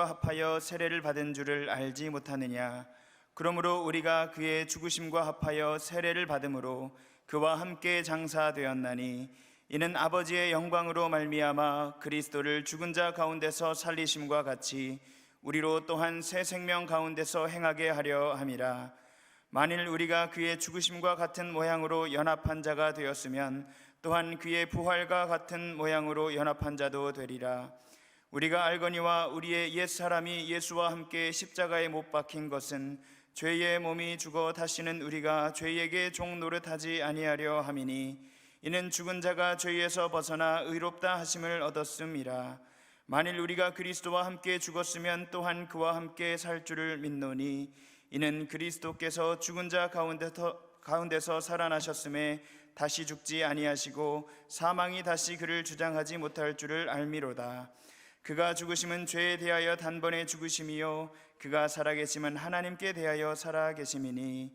합하여 세례를 받은 줄을 알지 못하느냐? 그러므로 우리가 그의 죽으심과 합하여 세례를 받음으로 그와 함께 장사되었나니 이는 아버지의 영광으로 말미암아 그리스도를 죽은 자 가운데서 살리심과 같이 우리로 또한 새 생명 가운데서 행하게 하려 함이라. 만일 우리가 그의 죽으심과 같은 모양으로 연합한 자가 되었으면 또한 그의 부활과 같은 모양으로 연합한 자도 되리라. 우리가 알거니와 우리의 옛사람이 예수와 함께 십자가에 못 박힌 것은 죄의 몸이 죽어 다시는 우리가 죄에게 종 노릇하지 아니하려 함이니 이는 죽은 자가 죄에서 벗어나 의롭다 하심을 얻었음이라. 만일 우리가 그리스도와 함께 죽었으면 또한 그와 함께 살 줄을 믿노니 이는 그리스도께서 죽은 자 가운데서 살아나셨음에 다시 죽지 아니하시고 사망이 다시 그를 주장하지 못할 줄을 알미로다. 그가 죽으심은 죄에 대하여 단번에 죽으심이요 그가 살아계심은 하나님께 대하여 살아계심이니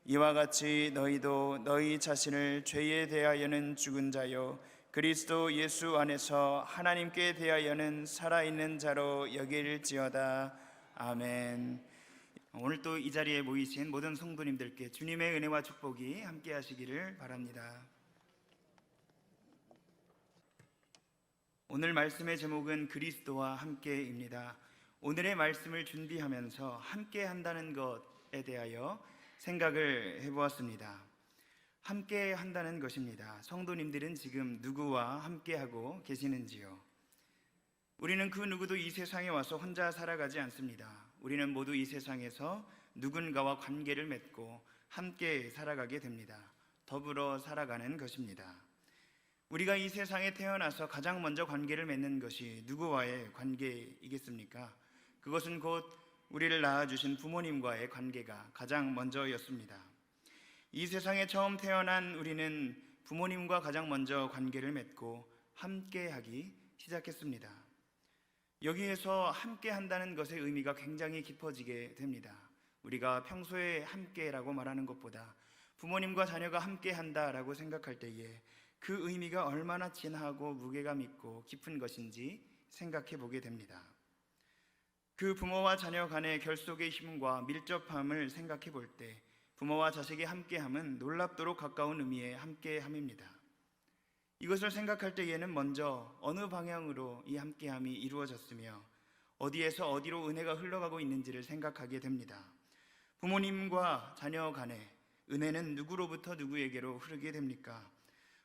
이와 같이 너희도 너희 자신을 죄에 대하여는 죽은 자요 그리스도 예수 안에서 하나님께 대하여는 살아있는 자로 여길지어다. 아멘. 오늘 또 이 자리에 모이신 모든 성도님들께 주님의 은혜와 축복이 함께 하시기를 바랍니다. 오늘 말씀의 제목은 그리스도와 함께입니다. 오늘의 말씀을 준비하면서 함께 한다는 것에 대하여 생각을 해보았습니다. 함께 한다는 것입니다. 성도님들은 지금 누구와 함께하고 계시는지요? 우리는 그 누구도 이 세상에 와서 혼자 살아가지 않습니다. 우리는 모두 이 세상에서 누군가와 관계를 맺고 함께 살아가게 됩니다. 더불어 살아가는 것입니다. 우리가 이 세상에 태어나서 가장 먼저 관계를 맺는 것이 누구와의 관계이겠습니까? 그것은 곧 우리를 낳아주신 부모님과의 관계가 가장 먼저였습니다. 이 세상에 처음 태어난 우리는 부모님과 가장 먼저 관계를 맺고 함께하기 시작했습니다. 여기에서 함께 한다는 것의 의미가 굉장히 깊어지게 됩니다. 우리가 평소에 함께라고 말하는 것보다 부모님과 자녀가 함께 한다라고 생각할 때에 그 의미가 얼마나 진하고 무게감 있고 깊은 것인지 생각해 보게 됩니다. 그 부모와 자녀 간의 결속의 힘과 밀접함을 생각해 볼 때 부모와 자식의 함께함은 놀랍도록 가까운 의미의 함께함입니다. 이것을 생각할 때에는 먼저 어느 방향으로 이 함께함이 이루어졌으며 어디에서 어디로 은혜가 흘러가고 있는지를 생각하게 됩니다. 부모님과 자녀 간의 은혜는 누구로부터 누구에게로 흐르게 됩니까?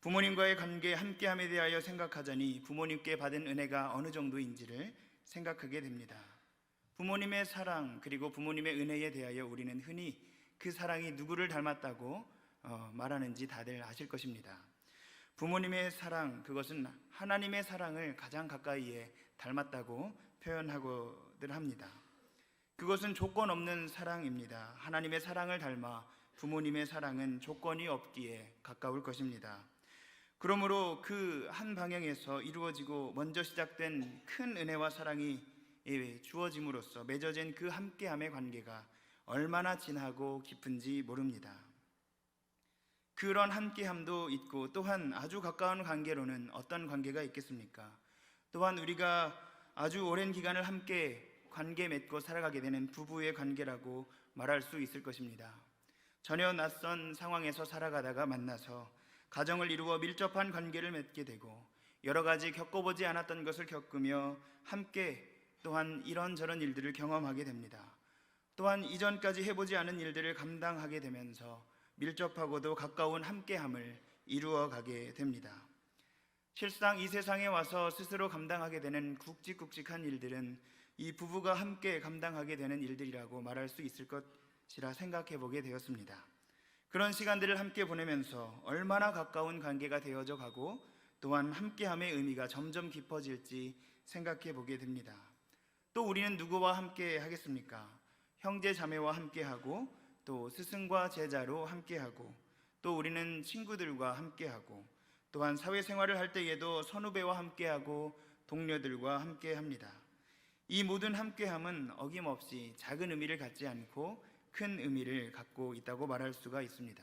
부모님과의 관계 함께함에 대하여 생각하자니 부모님께 받은 은혜가 어느 정도인지를 생각하게 됩니다. 부모님의 사랑 그리고 부모님의 은혜에 대하여 우리는 흔히 그 사랑이 누구를 닮았다고 말하는지 다들 아실 것입니다. 부모님의 사랑, 그것은 하나님의 사랑을 가장 가까이에 닮았다고 표현하고들 합니다. 그것은 조건 없는 사랑입니다. 하나님의 사랑을 닮아 부모님의 사랑은 조건이 없기에 가까울 것입니다. 그러므로 그 한 방향에서 이루어지고 먼저 시작된 큰 은혜와 사랑이 주어짐으로써 맺어진 그 함께함의 관계가 얼마나 진하고 깊은지 모릅니다. 그런 함께함도 있고 또한 아주 가까운 관계로는 어떤 관계가 있겠습니까? 또한 우리가 아주 오랜 기간을 함께 관계 맺고 살아가게 되는 부부의 관계라고 말할 수 있을 것입니다. 전혀 낯선 상황에서 살아가다가 만나서 가정을 이루어 밀접한 관계를 맺게 되고 여러 가지 겪어보지 않았던 것을 겪으며 함께 또한 이런저런 일들을 경험하게 됩니다. 또한 이전까지 해보지 않은 일들을 감당하게 되면서 밀접하고도 가까운 함께함을 이루어가게 됩니다. 실상 이 세상에 와서 스스로 감당하게 되는 굵직굵직한 일들은 이 부부가 함께 감당하게 되는 일들이라고 말할 수 있을 것이라 생각해 보게 되었습니다. 그런 시간들을 함께 보내면서 얼마나 가까운 관계가 되어져 가고 또한 함께함의 의미가 점점 깊어질지 생각해 보게 됩니다. 또 우리는 누구와 함께 하겠습니까? 형제 자매와 함께하고 또 스승과 제자로 함께하고 또 우리는 친구들과 함께하고 또한 사회생활을 할 때에도 선후배와 함께하고 동료들과 함께합니다. 이 모든 함께함은 어김없이 작은 의미를 갖지 않고 큰 의미를 갖고 있다고 말할 수가 있습니다.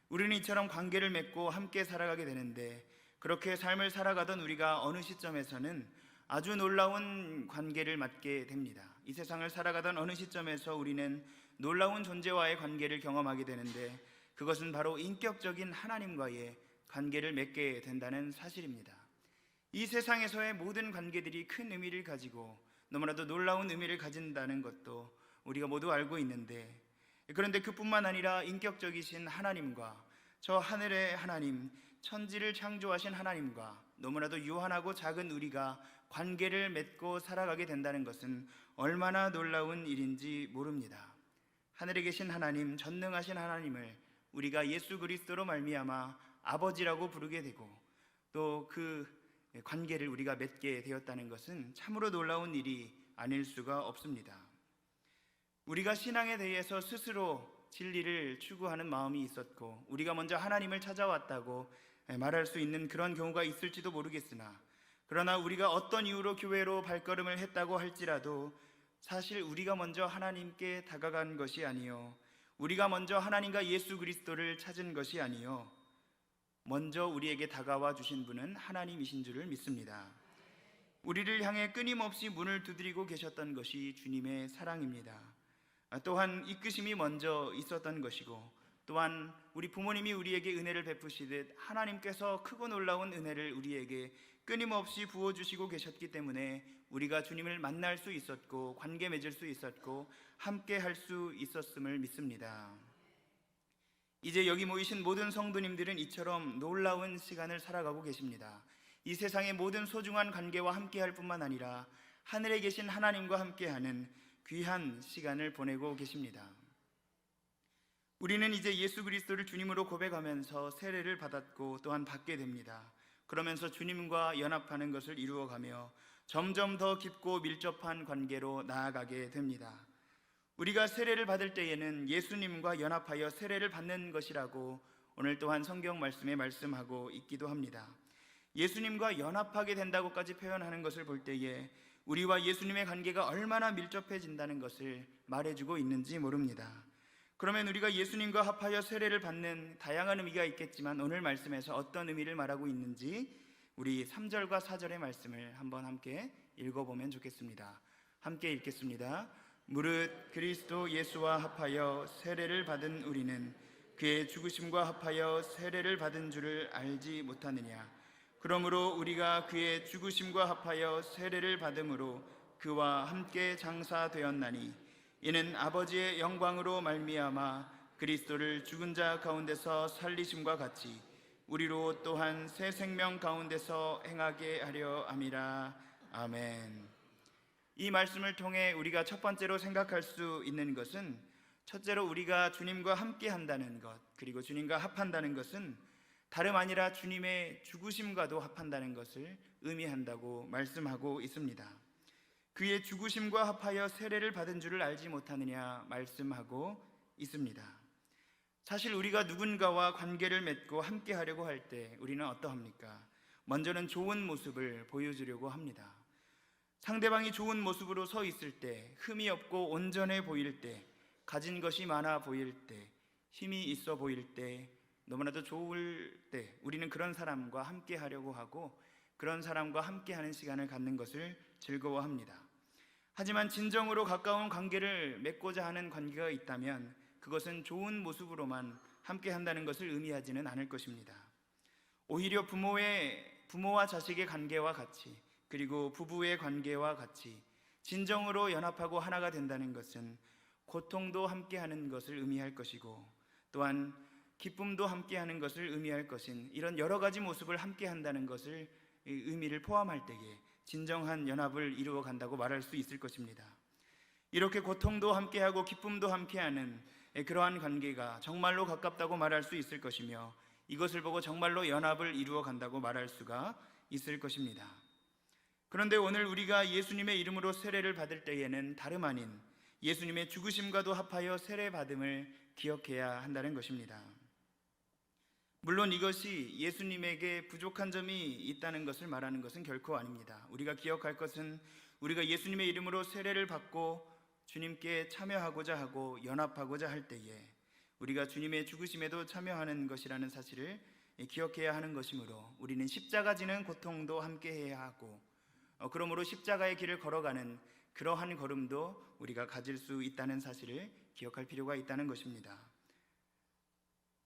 우리는 이처럼 관계를 맺고 함께 살아가게 되는데 그렇게 삶을 살아가던 우리가 어느 시점에서는 아주 놀라운 관계를 맺게 됩니다. 이 세상을 살아가던 어느 시점에서 우리는 놀라운 존재와의 관계를 경험하게 되는데, 그것은 바로 인격적인 하나님과의 관계를 맺게 된다는 사실입니다. 이 세상에서의 모든 관계들이 큰 의미를 가지고 너무나도 놀라운 의미를 가진다는 것도 우리가 모두 알고 있는데, 그런데 그뿐만 아니라 인격적이신 하나님과 저 하늘의 하나님, 천지를 창조하신 하나님과 너무나도 유한하고 작은 우리가 관계를 맺고 살아가게 된다는 것은 얼마나 놀라운 일인지 모릅니다. 하늘에 계신 하나님, 전능하신 하나님을 우리가 예수 그리스도로 말미암아 아버지라고 부르게 되고, 또 그 관계를 우리가 맺게 되었다는 것은 참으로 놀라운 일이 아닐 수가 없습니다. 우리가 신앙에 대해서 스스로 진리를 추구하는 마음이 있었고, 우리가 먼저 하나님을 찾아왔다고 말할 수 있는 그런 경우가 있을지도 모르겠으나, 그러나 우리가 어떤 이유로 교회로 발걸음을 했다고 할지라도 사실 우리가 먼저 하나님께 다가간 것이 아니요, 우리가 먼저 하나님과 예수 그리스도를 찾은 것이 아니요, 먼저 우리에게 다가와 주신 분은 하나님이신 줄을 믿습니다. 우리를 향해 끊임없이 문을 두드리고 계셨던 것이 주님의 사랑입니다. 또한 이끄심이 먼저 있었던 것이고, 또한 우리 부모님이 우리에게 은혜를 베푸시듯 하나님께서 크고 놀라운 은혜를 우리에게 끊임없이 부어주시고 계셨기 때문에 우리가 주님을 만날 수 있었고, 관계 맺을 수 있었고, 함께 할 수 있었음을 믿습니다. 이제 여기 모이신 모든 성도님들은 이처럼 놀라운 시간을 살아가고 계십니다. 이 세상의 모든 소중한 관계와 함께할 뿐만 아니라 하늘에 계신 하나님과 함께하는 귀한 시간을 보내고 계십니다. 우리는 이제 예수 그리스도를 주님으로 고백하면서 세례를 받았고 또한 받게 됩니다. 그러면서 주님과 연합하는 것을 이루어가며 점점 더 깊고 밀접한 관계로 나아가게 됩니다. 우리가 세례를 받을 때에는 예수님과 연합하여 세례를 받는 것이라고 오늘 또한 성경 말씀에 말씀하고 있기도 합니다. 예수님과 연합하게 된다고까지 표현하는 것을 볼 때에 우리와 예수님의 관계가 얼마나 밀접해진다는 것을 말해주고 있는지 모릅니다. 그러면 우리가 예수님과 합하여 세례를 받는 다양한 의미가 있겠지만, 오늘 말씀에서 어떤 의미를 말하고 있는지 우리 3절과 4절의 말씀을 한번 함께 읽어보면 좋겠습니다. 함께 읽겠습니다. 무릇 그리스도 예수와 합하여 세례를 받은 우리는 그의 죽으심과 합하여 세례를 받은 줄을 알지 못하느냐. 그러므로 우리가 그의 죽으심과 합하여 세례를 받음으로 그와 함께 장사되었나니, 이는 아버지의 영광으로 말미암아 그리스도를 죽은 자 가운데서 살리심과 같이 우리로 또한 새 생명 가운데서 행하게 하려 함이라. 아멘. 이 말씀을 통해 우리가 첫 번째로 생각할 수 있는 것은, 첫째로 우리가 주님과 함께 한다는 것, 그리고 주님과 합한다는 것은 다름 아니라 주님의 죽으심과도 합한다는 것을 의미한다고 말씀하고 있습니다. 그의 죽으심과 합하여 세례를 받은 줄을 알지 못하느냐 말씀하고 있습니다. 사실 우리가 누군가와 관계를 맺고 함께 하려고 할 때 우리는 어떠합니까? 먼저는 좋은 모습을 보여주려고 합니다. 상대방이 좋은 모습으로 서 있을 때, 흠이 없고 온전해 보일 때, 가진 것이 많아 보일 때, 힘이 있어 보일 때, 너무나도 좋을 때 우리는 그런 사람과 함께 하려고 하고, 그런 사람과 함께 하는 시간을 갖는 것을 즐거워합니다. 하지만 진정으로 가까운 관계를 맺고자 하는 관계가 있다면 그것은 좋은 모습으로만 함께 한다는 것을 의미하지는 않을 것입니다. 오히려 부모와 자식의 관계와 같이, 그리고 부부의 관계와 같이 진정으로 연합하고 하나가 된다는 것은 고통도 함께하는 것을 의미할 것이고, 또한 기쁨도 함께하는 것을 의미할 것인 이런 여러 가지 모습을 함께한다는 것을 의미를 포함할 때에 진정한 연합을 이루어 간다고 말할 수 있을 것입니다. 이렇게 고통도 함께하고 기쁨도 함께하는 그러한 관계가 정말로 가깝다고 말할 수 있을 것이며, 이것을 보고 정말로 연합을 이루어 간다고 말할 수가 있을 것입니다. 그런데 오늘 우리가 예수님의 이름으로 세례를 받을 때에는 다름 아닌 예수님의 죽으심과도 합하여 세례받음을 기억해야 한다는 것입니다. 물론 이것이 예수님에게 부족한 점이 있다는 것을 말하는 것은 결코 아닙니다. 우리가 기억할 것은, 우리가 예수님의 이름으로 세례를 받고 주님께 참여하고자 하고 연합하고자 할 때에 우리가 주님의 죽으심에도 참여하는 것이라는 사실을 기억해야 하는 것이므로, 우리는 십자가 지는 고통도 함께 해야 하고 그러므로 십자가의 길을 걸어가는 그러한 걸음도 우리가 가질 수 있다는 사실을 기억할 필요가 있다는 것입니다.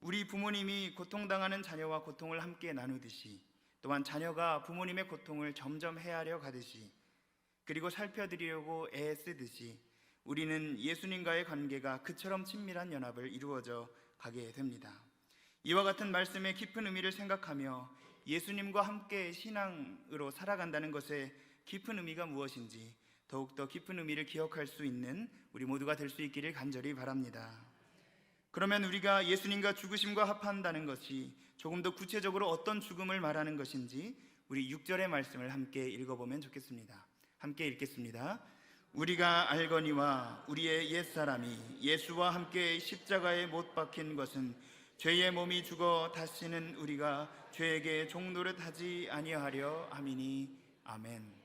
우리 부모님이 고통당하는 자녀와 고통을 함께 나누듯이, 또한 자녀가 부모님의 고통을 점점 헤아려 가듯이, 그리고 살펴드리려고 애쓰듯이 우리는 예수님과의 관계가 그처럼 친밀한 연합을 이루어져 가게 됩니다. 이와 같은 말씀의 깊은 의미를 생각하며 예수님과 함께 신앙으로 살아간다는 것의 깊은 의미가 무엇인지 더욱더 깊은 의미를 기억할 수 있는 우리 모두가 될 수 있기를 간절히 바랍니다. 그러면 우리가 예수님과 죽으심과 합한다는 것이 조금 더 구체적으로 어떤 죽음을 말하는 것인지 우리 6절의 말씀을 함께 읽어보면 좋겠습니다. 함께 읽겠습니다. 우리가 알거니와 우리의 옛사람이 예수와 함께 십자가에 못 박힌 것은 죄의 몸이 죽어 다시는 우리가 죄에게 종노릇하지 아니하려 함이니 아멘.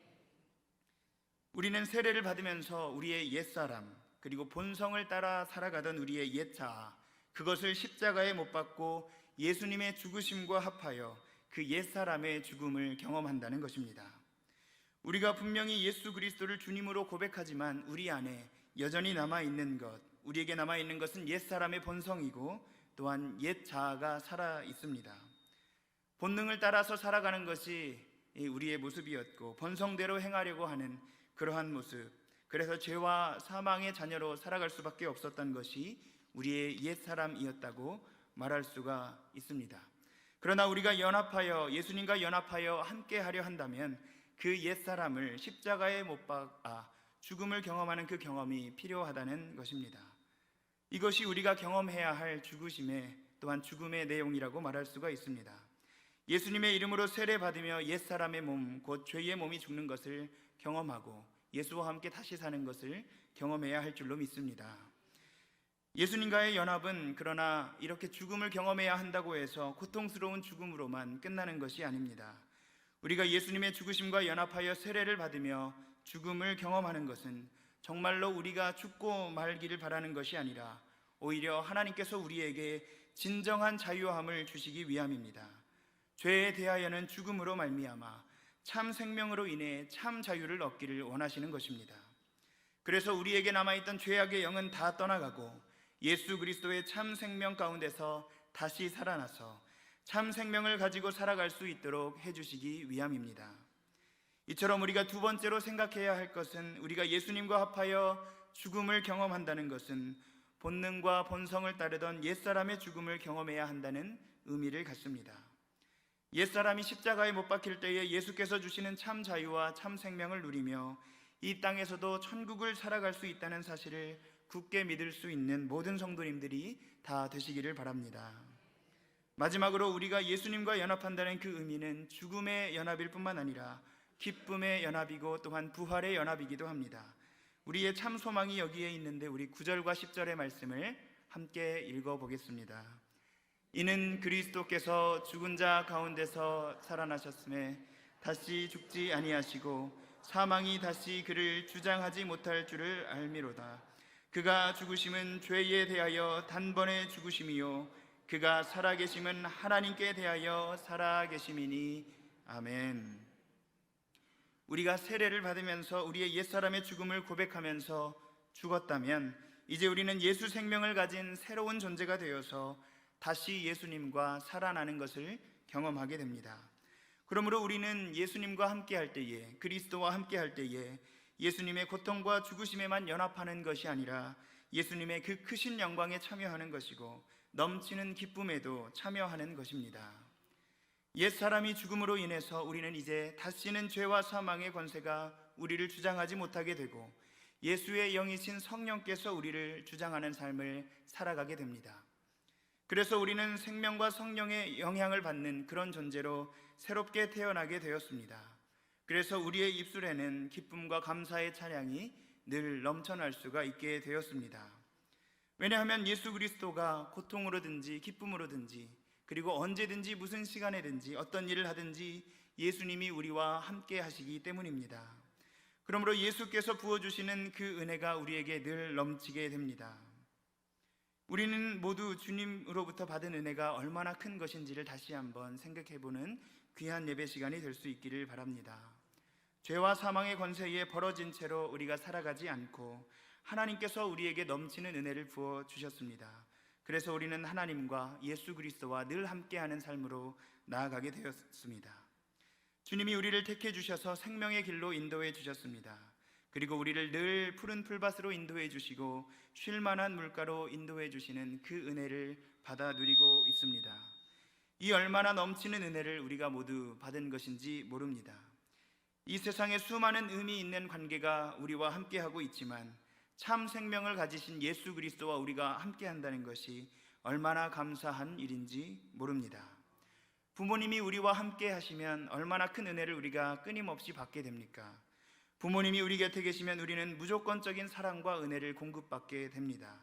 우리는 세례를 받으면서 우리의 옛사람, 그리고 본성을 따라 살아가던 우리의 옛자아, 그것을 십자가에 못 박고 예수님의 죽으심과 합하여 그 옛사람의 죽음을 경험한다는 것입니다. 우리가 분명히 예수 그리스도를 주님으로 고백하지만 우리 안에 여전히 남아있는 것, 우리에게 남아있는 것은 옛사람의 본성이고 또한 옛자아가 살아있습니다. 본능을 따라서 살아가는 것이 우리의 모습이었고 본성대로 행하려고 하는 그러한 모습, 그래서 죄와 사망의 자녀로 살아갈 수밖에 없었던 것이 우리의 옛사람이었다고 말할 수가 있습니다. 그러나 우리가 예수님과 연합하여 함께하려 한다면 그 옛사람을 십자가에 못 박아 죽음을 경험하는 그 경험이 필요하다는 것입니다. 이것이 우리가 경험해야 할 죽으심의 또한 죽음의 내용이라고 말할 수가 있습니다. 예수님의 이름으로 세례받으며 옛사람의 몸, 곧 죄의 몸이 죽는 것을 경험하고 예수와 함께 다시 사는 것을 경험해야 할 줄로 믿습니다. 예수님과의 연합은 그러나 이렇게 죽음을 경험해야 한다고 해서 고통스러운 죽음으로만 끝나는 것이 아닙니다. 우리가 예수님의 죽으심과 연합하여 세례를 받으며 죽음을 경험하는 것은 정말로 우리가 죽고 말기를 바라는 것이 아니라 오히려 하나님께서 우리에게 진정한 자유함을 주시기 위함입니다. 죄에 대하여는 죽음으로 말미암아 참 생명으로 인해 참 자유를 얻기를 원하시는 것입니다. 그래서 우리에게 남아있던 죄악의 영은 다 떠나가고 예수 그리스도의 참 생명 가운데서 다시 살아나서 참 생명을 가지고 살아갈 수 있도록 해주시기 위함입니다. 이처럼 우리가 두 번째로 생각해야 할 것은 우리가 예수님과 합하여 죽음을 경험한다는 것은 본능과 본성을 따르던 옛사람의 죽음을 경험해야 한다는 의미를 갖습니다. 옛사람이 십자가에 못 박힐 때에 예수께서 주시는 참 자유와 참 생명을 누리며 이 땅에서도 천국을 살아갈 수 있다는 사실을 굳게 믿을 수 있는 모든 성도님들이 다 되시기를 바랍니다. 마지막으로 우리가 예수님과 연합한다는 그 의미는 죽음의 연합일 뿐만 아니라 기쁨의 연합이고 또한 부활의 연합이기도 합니다. 우리의 참 소망이 여기에 있는데 우리 9절과 10절의 말씀을 함께 읽어보겠습니다. 이는 그리스도께서 죽은 자 가운데서 살아나셨음에 다시 죽지 아니하시고 사망이 다시 그를 주장하지 못할 줄을 알미로다. 그가 죽으심은 죄에 대하여 단번에 죽으심이요 그가 살아계심은 하나님께 대하여 살아계심이니 아멘. 우리가 세례를 받으면서 우리의 옛사람의 죽음을 고백하면서 죽었다면 이제 우리는 예수 생명을 가진 새로운 존재가 되어서 다시 예수님과 살아나는 것을 경험하게 됩니다. 그러므로 우리는 예수님과 함께할 때에, 그리스도와 함께할 때에 예수님의 고통과 죽으심에만 연합하는 것이 아니라 예수님의 그 크신 영광에 참여하는 것이고 넘치는 기쁨에도 참여하는 것입니다. 옛사람이 죽음으로 인해서 우리는 이제 다시는 죄와 사망의 권세가 우리를 주장하지 못하게 되고 예수의 영이신 성령께서 우리를 주장하는 삶을 살아가게 됩니다. 그래서 우리는 생명과 성령의 영향을 받는 그런 존재로 새롭게 태어나게 되었습니다. 그래서 우리의 입술에는 기쁨과 감사의 찬양이 늘 넘쳐날 수가 있게 되었습니다. 왜냐하면 예수 그리스도가 고통으로든지 기쁨으로든지 그리고 언제든지 무슨 시간에든지 어떤 일을 하든지 예수님이 우리와 함께 하시기 때문입니다. 그러므로 예수께서 부어주시는 그 은혜가 우리에게 늘 넘치게 됩니다. 우리는 모두 주님으로부터 받은 은혜가 얼마나 큰 것인지를 다시 한번 생각해보는 귀한 예배 시간이 될 수 있기를 바랍니다. 죄와 사망의 권세에 벌어진 채로 우리가 살아가지 않고 하나님께서 우리에게 넘치는 은혜를 부어 주셨습니다. 그래서 우리는 하나님과 예수 그리스도와 늘 함께하는 삶으로 나아가게 되었습니다. 주님이 우리를 택해 주셔서 생명의 길로 인도해 주셨습니다. 그리고 우리를 늘 푸른 풀밭으로 인도해 주시고 쉴 만한 물가로 인도해 주시는 그 은혜를 받아 누리고 있습니다. 이 얼마나 넘치는 은혜를 우리가 모두 받은 것인지 모릅니다. 이 세상에 수많은 의미 있는 관계가 우리와 함께하고 있지만 참 생명을 가지신 예수 그리스도와 우리가 함께한다는 것이 얼마나 감사한 일인지 모릅니다. 부모님이 우리와 함께 하시면 얼마나 큰 은혜를 우리가 끊임없이 받게 됩니까? 부모님이 우리 곁에 계시면 우리는 무조건적인 사랑과 은혜를 공급받게 됩니다.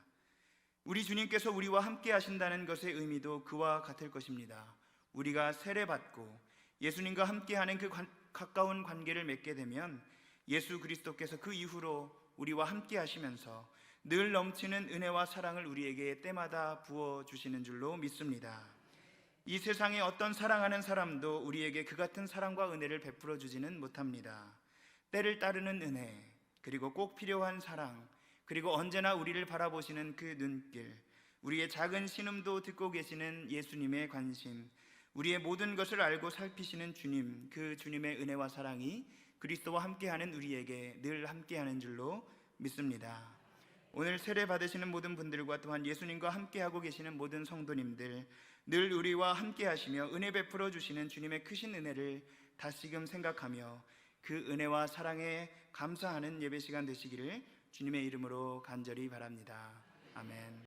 우리 주님께서 우리와 함께 하신다는 것의 의미도 그와 같을 것입니다. 우리가 세례받고 예수님과 함께하는 그 가까운 관계를 맺게 되면 예수 그리스도께서 그 이후로 우리와 함께 하시면서 늘 넘치는 은혜와 사랑을 우리에게 때마다 부어주시는 줄로 믿습니다. 이 세상에 어떤 사랑하는 사람도 우리에게 그 같은 사랑과 은혜를 베풀어 주지는 못합니다. 때를 따르는 은혜, 그리고 꼭 필요한 사랑, 그리고 언제나 우리를 바라보시는 그 눈길, 우리의 작은 신음도 듣고 계시는 예수님의 관심, 우리의 모든 것을 알고 살피시는 주님, 그 주님의 은혜와 사랑이 그리스도와 함께하는 우리에게 늘 함께하는 줄로 믿습니다. 오늘 세례 받으시는 모든 분들과 또한 예수님과 함께하고 계시는 모든 성도님들, 늘 우리와 함께하시며 은혜 베풀어 주시는 주님의 크신 은혜를 다시금 생각하며 그 은혜와 사랑에 감사하는 예배 시간 되시기를 주님의 이름으로 간절히 바랍니다. 아멘.